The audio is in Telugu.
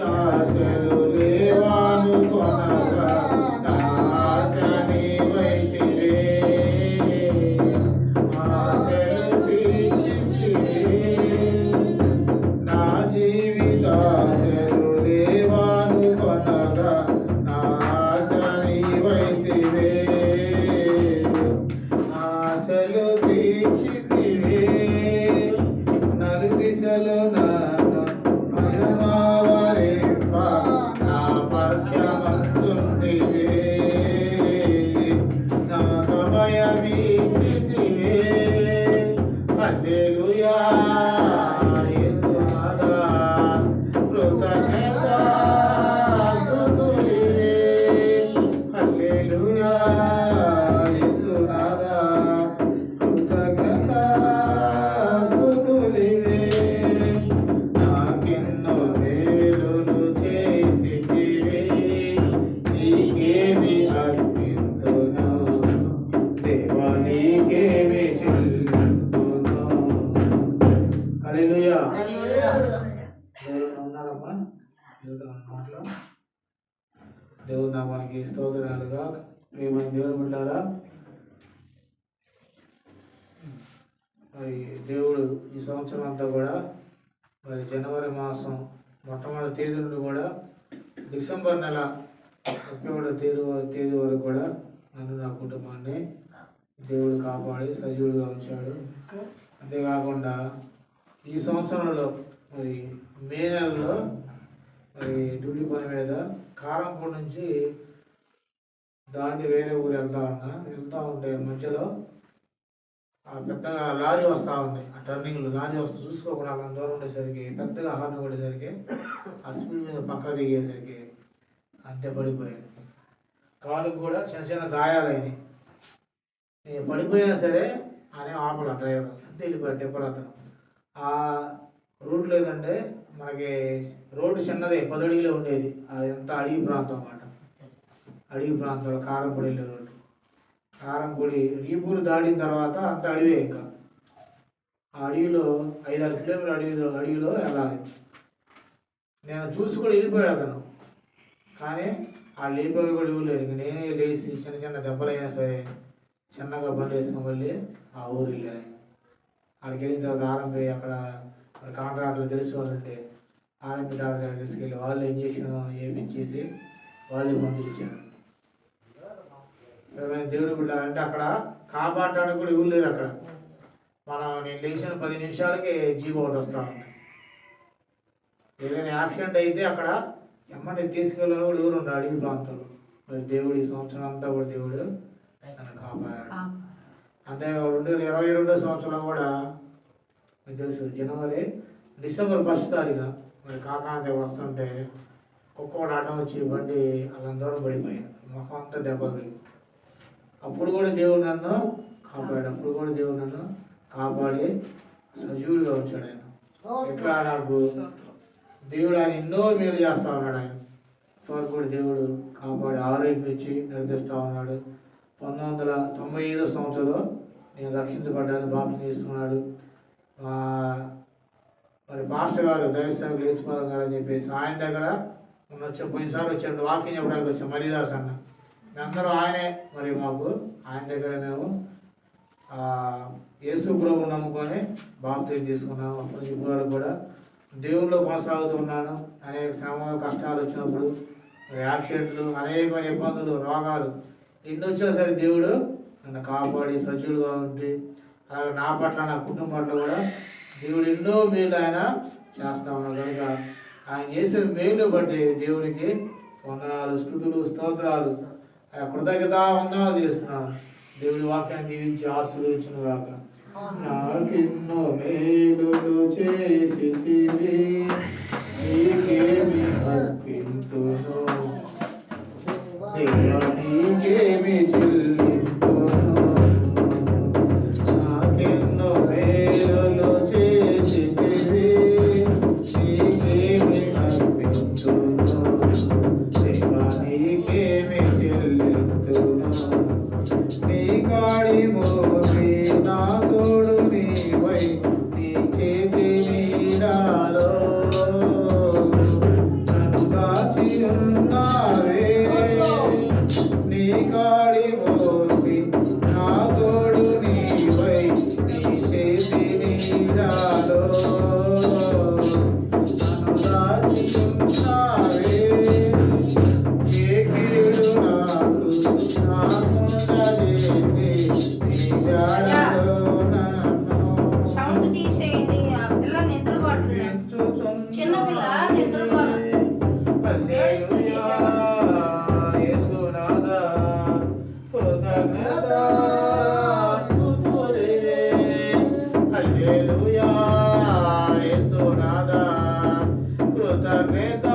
ఆశలు లేవానుకొనగా ఆశ నీవైతివే, ఆశలు తీర్చితివే. నా జీవితాశలు లేవానుకొనగా ఆశ నీవైతివే, ఆశలు తీర్చితివే. నలు దిశలు హల్లెలూయా యేసునాథా కృతజ్ఞత స్తుతులే, హల్లెలూయా యేసునాథా కృతజ్ఞత స్తుతులే. నాకెన్నో మేలులు చేసితివి, నీకేమి అర్పించును దేవా, నీకేమి హల్లెలూయా. ఉన్నారమ్మా మాటలో దేవుడు నామానికి స్తోత్రాలుగా. ప్రియమైన దేవుడు బిడ్డారా, మరి దేవుడు ఈ సంవత్సరం అంతా కూడా మరి జనవరి మాసం మొట్టమొదటి తేదీ నుండి కూడా డిసెంబర్ నెల 31వ తేదీ వరకు కూడా నన్ను నా కుటుంబాన్ని దేవుడు కాపాడి సజీవుడిగా ఉంచాడు. అంతేకాకుండా ఈ సంవత్సరంలో మరి మే నెలలో మరి డ్యూటీ పని మీద కారంపూడి నుంచి దాటి వేరే ఊరు వెళ్తా ఉంటే మధ్యలో పెద్దగా లారీ వస్తూ ఉంది. ఆ టర్నింగ్లో లారీ వస్తూ చూసుకోకుండా అంత దూరం ఉండేసరికి పెద్దగా హార్న్ కొట్టేసరికి ఆ స్పీడ్ మీద పక్క దిగేసరికి అంతే పడిపోయాను. కాలుకు కూడా చిన్న చిన్న గాయాలైనాయి. నేను పడిపోయినా సరే అనే ఆపల డ్రైవర్ అంతే వెళ్ళిపోయాడు. టెంపర్ అతను ఆ రూట్ లేదంటే మనకి రోడ్డు చిన్నదే 10 అడుగులే ఉండేది. అది ఎంత అడవి ప్రాంతం అన్నమాట. అడవి ప్రాంతంలో కారంపొడి వెళ్ళే రోడ్డు. కారంపొడి రీపూరు దాటిన తర్వాత అంత అడవే. ఇంకా ఆ అడవిలో 5-6 కిలోమీటర్ల అడవిలో వెళ్ళాలి. నేను చూసి కూడా వెళ్ళిపోయాడు అతను. కానీ ఆ లేపలు కూడా ఇవ్వలేరు. ఇంక నేనే లేచి చిన్న చిన్న దెబ్బలైనా సరే చిన్నగా బండి వేసుకొని వెళ్ళి ఆ ఊరు వెళ్ళాను. అక్కడికి వెళ్ళిన తర్వాత ఆర్ఎంపీ అక్కడ కాంట్రాక్టర్లు తెలిసి వాళ్ళంటే ఆర్ఎంపీ డాక్టర్ తీసుకెళ్ళి వాళ్ళు ఇంజక్షన్ వేయించేసి వాళ్ళే పంపించారు. దేవుడు బిడ్డాలంటే అక్కడ కాపాడటానికి కూడా ఇవ్వరు లేరు. అక్కడ నేను లేచిన 10 నిమిషాలకి జీవో ఒకటి వస్తూ ఉంది. ఏదైనా యాక్సిడెంట్ అయితే అక్కడ ఎమ్మని తీసుకెళ్ళిన కూడా ఎవరు ఉండరు అడవి ప్రాంతంలో. మరి దేవుడు ఈ సంవత్సరం అంతా కూడా దేవుడు నన్ను కాపాడాడు. అంతేకాకుండా 22వ సంవత్సరంలో కూడా మీకు తెలుసు డిసెంబర్ 1 తారీఖున మరి కాకాంత వస్తుంటే కుక్క కూడా అడ్డం వచ్చి బండి అలా దూరం పడిపోయాను. మొహం అంతా దెబ్బలు. అప్పుడు కూడా దేవుడు నన్ను కాపాడాడు. అప్పుడు కూడా దేవుడు నన్ను కాపాడి సజీవుడిగా వచ్చాడు. ఆయన ఇట్లా నాకు దేవుడు ఆయన ఎన్నో మేలు చేస్తూ ఉన్నాడు. ఆయన ఇప్పటివరకు కూడా దేవుడు కాపాడి ఆరోగ్యం ఇచ్చి నడిపిస్తూ ఉన్నాడు. 1995వ సంవత్సరంలో నేను రక్షించబడ్డాను, బాప్తిసం తీసుకున్నాడు. మరి మాస్టర్ గారు దైవసేవకులు యేసుపాదం గారు అని చెప్పేసి ఆయన దగ్గర పోయినసారి వచ్చాడు వాకింగ్ చెప్పడానికి వచ్చాం. మరిదాస్ అన్న అందరూ ఆయనే. మరి మాకు ఆయన దగ్గర మేము యేసు ప్రభువుని నమ్ముకొని బాప్తిసం తీసుకున్నాము. అప్పటి నుంచి ఇప్పుడు వరకు కూడా దేవుళ్ళు కొనసాగుతున్నాను. అనేక శ్రమలు కష్టాలు వచ్చినప్పుడు యాక్సిడెంట్లు అనేకమైన ఇబ్బందులు రోగాలు ఎన్ని వచ్చినా సరే దేవుడు నన్ను కాపాడి సజీవులుగా ఉండి అలాగే నా పట్ల నా కుటుంబం పట్ల కూడా దేవుడు ఎన్నో మేలు ఆయన చేస్తా ఉన్నాడు. కనుక ఆయన చేసిన మేలు బట్టి దేవునికి వందనాలు, స్తుతులు, స్తోత్రాలు, కృతజ్ఞత వందనాలు చేస్తున్నాను. దేవుడి వాక్యాన్ని దీవించి ఆశీర్వదించును గాక. నాకెన్నో మేలులు చేసితివి, నీకేమి అర్పింతును దేవా, నీకేమి చెల్లింతును. నాకెన్నో మేలులు చేసితివి, నీకేమి అర్పింతును దేవా, నీకేమి చెల్లింతును. నీ కాడి మోసి నా తోడు నీవై, నీ చేతి నీడాలో ఉన్నావే, ఏ కీడు నాకు రాకుండా చేసి నీ జాడలో నన్ను సౌండ్ తీసేయండి. ఆ పిల్ల నిద్రపోవట్లేదు. చిన్న పిల్ల నిద్రపోలేదు. హల్లెలూయా యేసునాథా కృతజ్ఞత స్తుతులే, హల్లెలూయా యేసునాథా కృతజ్ఞత